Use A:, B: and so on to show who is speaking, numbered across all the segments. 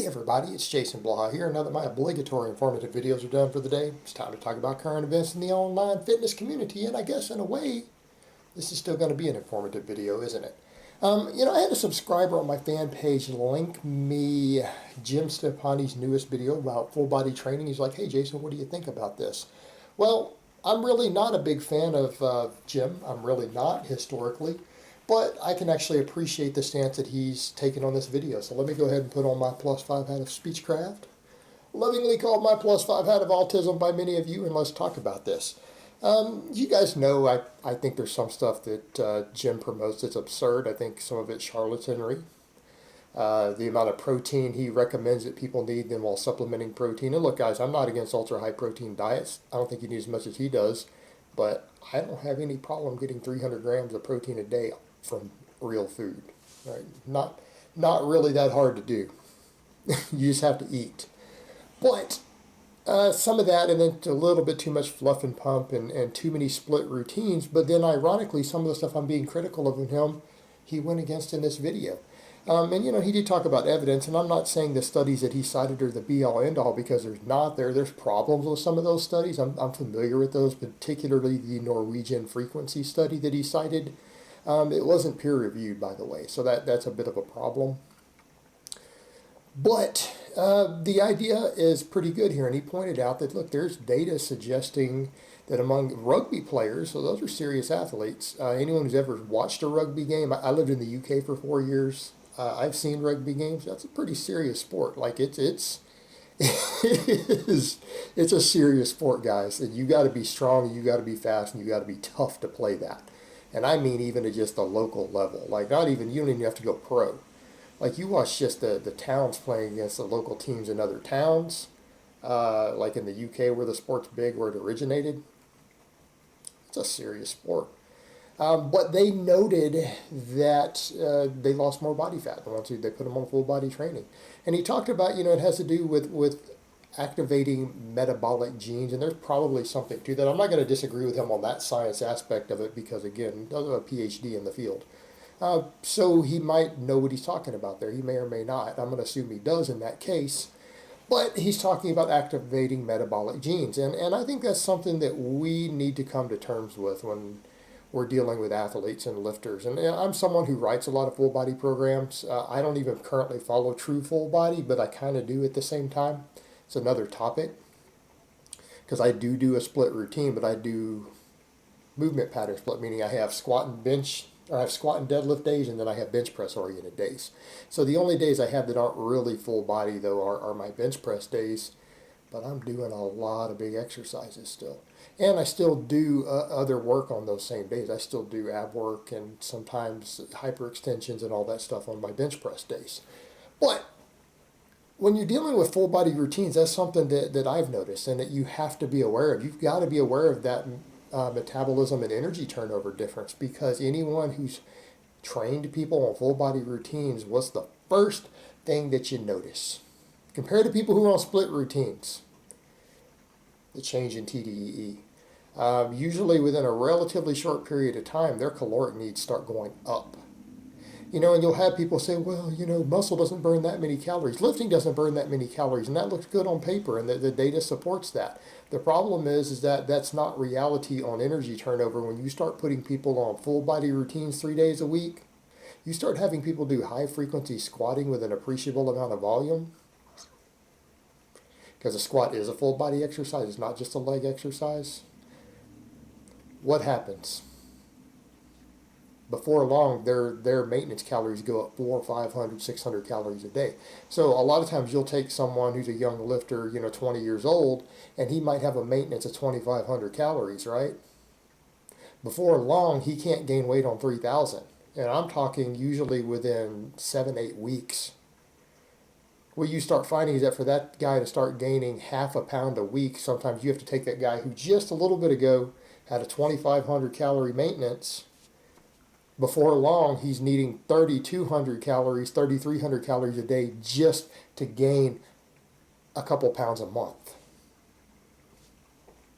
A: Hey everybody, it's Jason Blaha here. Now that my obligatory informative videos are done for the day, it's time to talk about current events in the online fitness community, and I guess in a way, this is still going to be an informative video, isn't it? I had a subscriber on my fan page link me Jim Stoppani's newest video about full body training. He's like, hey Jason, what do you think about this? Well, I'm really not a big fan of Jim. I'm really not historically. But I can actually appreciate the stance that he's taken on this video. So let me go ahead and put on my +5 hat of speechcraft, lovingly called my +5 hat of autism by many of you, and let's talk about this. You guys know I think there's some stuff that Jim promotes that's absurd. I think some of it's charlatanry. The amount of protein he recommends that people need then while supplementing protein. And look guys, I'm not against ultra high protein diets. I don't think you need as much as he does. But I don't have any problem getting 300 grams of protein a day from real food. Right? Not really that hard to do. You just have to eat. But some of that, and then a little bit too much fluff and pump and too many split routines. But then ironically, some of the stuff I'm being critical of in him, he went against in this video. And he did talk about evidence, and I'm not saying the studies that he cited are the be-all, end-all, because there's not. There's problems with some of those studies. I'm familiar with those, particularly the Norwegian frequency study that he cited. It wasn't peer-reviewed, by the way, so that's a bit of a problem. But the idea is pretty good here, and he pointed out that, look, there's data suggesting that among rugby players, so those are serious athletes, anyone who's ever watched a rugby game, I lived in the UK for 4 years, I've seen rugby games. That's a pretty serious sport. Like it's a serious sport, guys. And you got to be strong, you got to be fast, and you got to be tough to play that. And I mean even at just the local level. Like not even, you don't even have to go pro. Like you watch just the towns playing against the local teams in other towns, like in the UK where the sport's big, where it originated. It's a serious sport. But they noted that they lost more body fat once they put them on full body training. And he talked about, it has to do with activating metabolic genes, and there's probably something to that. I'm not going to disagree with him on that science aspect of it because, again, he doesn't have a PhD in the field. So he might know what he's talking about there. He may or may not. I'm going to assume he does in that case. But he's talking about activating metabolic genes. And I think that's something that we need to come to terms with when we're dealing with athletes and lifters. And I'm someone who writes a lot of full body programs. I don't even currently follow true full body, but I kind of do at the same time. It's another topic. Because I do a split routine, but I do movement pattern split, meaning I have squat and bench, or I have squat and deadlift days, and then I have bench press oriented days. So the only days I have that aren't really full body, though, are my bench press days. But I'm doing a lot of big exercises still. And I still do other work on those same days. I still do ab work and sometimes hyperextensions and all that stuff on my bench press days. But when you're dealing with full body routines, that's something that I've noticed and that you have to be aware of. You've got to be aware of that metabolism and energy turnover difference, because anyone who's trained people on full body routines, what's the first thing that you notice? Compared to people who are on split routines, the change in TDEE. Usually within a relatively short period of time, their caloric needs start going up. And you'll have people say, well, muscle doesn't burn that many calories. Lifting doesn't burn that many calories, and that looks good on paper, and the data supports that. The problem is that that's not reality on energy turnover. When you start putting people on full body routines 3 days a week, you start having people do high frequency squatting with an appreciable amount of volume. Because a squat is a full body exercise, it's not just a leg exercise. What happens? Before long, their maintenance calories go up 400, 500, 600 calories a day. So a lot of times you'll take someone who's a young lifter, 20 years old, and he might have a maintenance of 2,500 calories, right? Before long, he can't gain weight on 3,000. And I'm talking usually within 7-8 weeks. What you start finding is that for that guy to start gaining half a pound a week, sometimes you have to take that guy who just a little bit ago had a 2,500 calorie maintenance. Before long, he's needing 3,200 calories, 3,300 calories a day just to gain a couple pounds a month.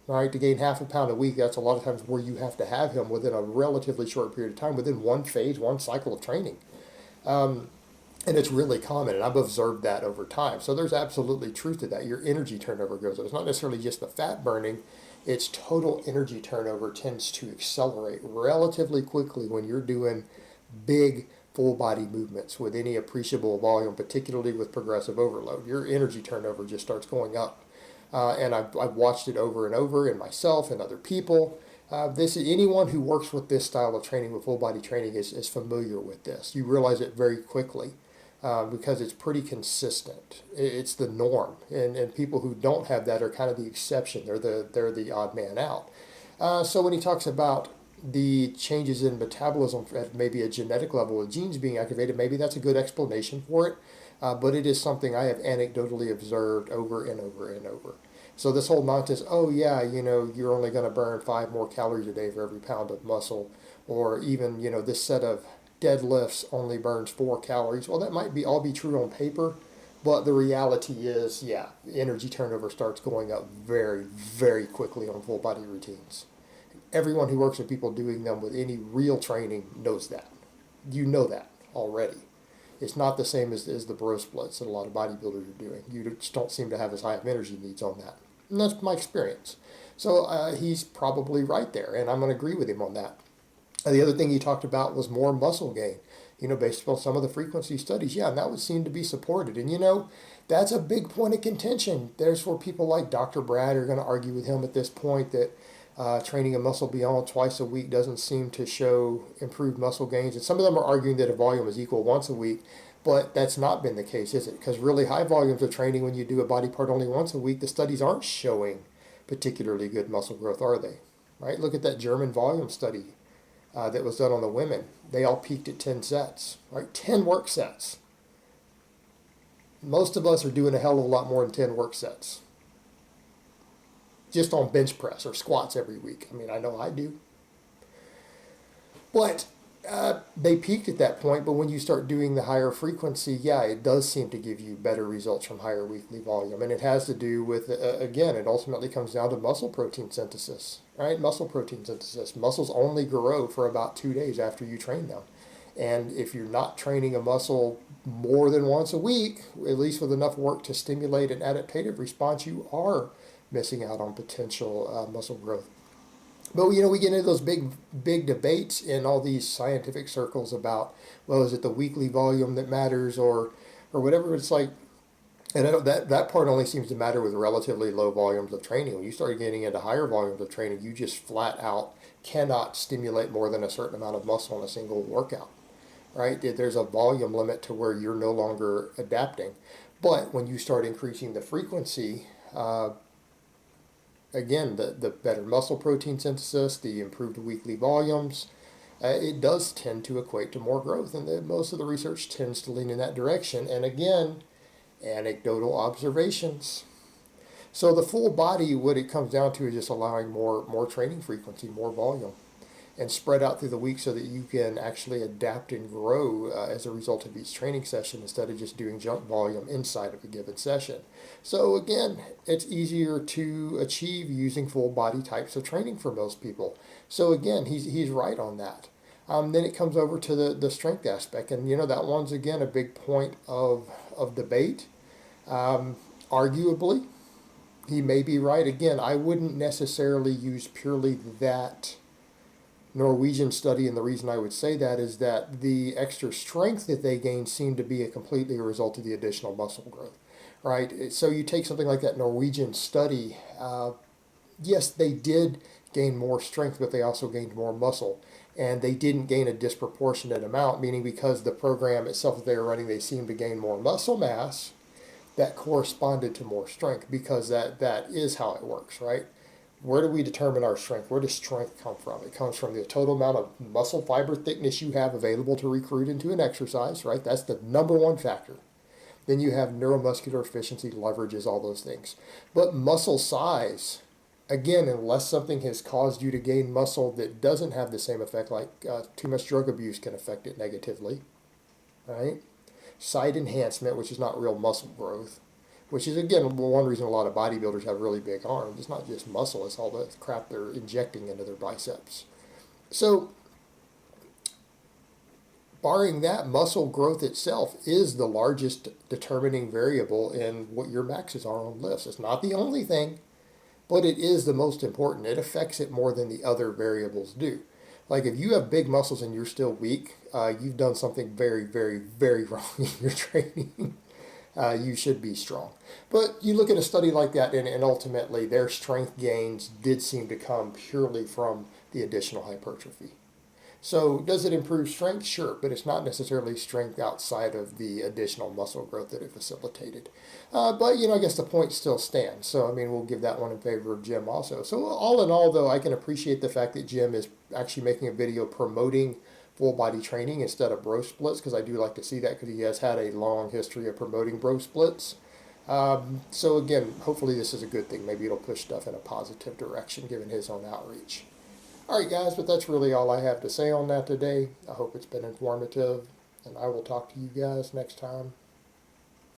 A: All right, to gain half a pound a week, that's a lot of times where you have to have him within a relatively short period of time, within one phase, one cycle of training. And it's really common, and I've observed that over time. So there's absolutely truth to that. Your energy turnover goes up. It's not necessarily just the fat burning, it's total energy turnover tends to accelerate relatively quickly when you're doing big full body movements with any appreciable volume, particularly with progressive overload. Your energy turnover just starts going up. And I've watched it over and over in myself and other people. This anyone who works with this style of training, with full body training, is familiar with this. You realize it very quickly because it's pretty consistent. It's the norm, and people who don't have that are kind of the exception. They're the odd man out. So when he talks about the changes in metabolism at maybe a genetic level with genes being activated, maybe that's a good explanation for it. But it is something I have anecdotally observed over and over and over. So this whole nonsense, oh yeah, you're only going to burn 5 more calories a day for every pound of muscle, or even, this set of deadlifts only burns 4 calories. Well, that might be all be true on paper, but the reality is, yeah, energy turnover starts going up very, very quickly on full body routines. Everyone who works with people doing them with any real training knows that. You know that already. It's not the same as the bro splits that a lot of bodybuilders are doing. You just don't seem to have as high of energy needs on that. And that's my experience. So he's probably right there, and I'm going to agree with him on that. The other thing he talked about was more muscle gain, based upon some of the frequency studies. Yeah, and that would seem to be supported. And, that's a big point of contention. There's where people like Dr. Brad are going to argue with him at this point that training a muscle beyond twice a week doesn't seem to show improved muscle gains. And some of them are arguing that a volume is equal once a week, but that's not been the case, is it? Because really high volumes of training, when you do a body part only once a week, the studies aren't showing particularly good muscle growth, are they? Right? Look at that German volume study that was done on the women. They all peaked at 10 sets, right? 10 work sets. Most of us are doing a hell of a lot more than 10 work sets, just on bench press or squats every week. I mean, I know I do. But they peaked at that point, but when you start doing the higher frequency, yeah, it does seem to give you better results from higher weekly volume. And it has to do with, again, it ultimately comes down to muscle protein synthesis, right? Muscle protein synthesis. Muscles only grow for about 2 days after you train them. And if you're not training a muscle more than once a week, at least with enough work to stimulate an adaptive response, you are missing out on potential muscle growth. But we get into those big debates in all these scientific circles about, well, is it the weekly volume that matters or whatever? It's like, and I know that part only seems to matter with relatively low volumes of training. When you start getting into higher volumes of training, you just flat out cannot stimulate more than a certain amount of muscle in a single workout, right? There's a volume limit to where you're no longer adapting. But when you start increasing the frequency, again, the better muscle protein synthesis, the improved weekly volumes, it does tend to equate to more growth. And most of the research tends to lean in that direction. And again, anecdotal observations. So the full body, what it comes down to is just allowing more training frequency, more volume, and spread out through the week so that you can actually adapt and grow as a result of each training session instead of just doing jump volume inside of a given session. So again, it's easier to achieve using full body types of training for most people. So again, he's right on that. Then it comes over to the strength aspect, and that one's again a big point of debate. Arguably, he may be right. Again, I wouldn't necessarily use purely that Norwegian study, and the reason I would say that is that the extra strength that they gained seemed to be completely a result of the additional muscle growth, right? So you take something like that Norwegian study, yes, they did gain more strength, but they also gained more muscle, and they didn't gain a disproportionate amount, meaning because the program itself that they were running, they seemed to gain more muscle mass that corresponded to more strength, because that is how it works, right? Where do we determine our strength? Where does strength come from? It comes from the total amount of muscle fiber thickness you have available to recruit into an exercise, right? That's the number one factor. Then you have neuromuscular efficiency, leverages, all those things. But muscle size, again, unless something has caused you to gain muscle that doesn't have the same effect, like too much drug abuse can affect it negatively, right? Site enhancement, which is not real muscle growth, which is, again, one reason a lot of bodybuilders have really big arms. It's not just muscle, it's all the crap they're injecting into their biceps. So barring that, muscle growth itself is the largest determining variable in what your maxes are on lifts. It's not the only thing, but it is the most important. It affects it more than the other variables do. Like if you have big muscles and you're still weak, you've done something very, very, very wrong in your training. You should be strong. But you look at a study like that, and ultimately their strength gains did seem to come purely from the additional hypertrophy. So does it improve strength? Sure, but it's not necessarily strength outside of the additional muscle growth that it facilitated. But, I guess the point still stands. So, we'll give that one in favor of Jim also. So all in all, though, I can appreciate the fact that Jim is actually making a video promoting full body training instead of bro splits, because I do like to see that because he has had a long history of promoting bro splits. So again, hopefully this is a good thing. Maybe it'll push stuff in a positive direction given his own outreach. All right, guys, but that's really all I have to say on that today. I hope it's been informative, and I will talk to you guys next time.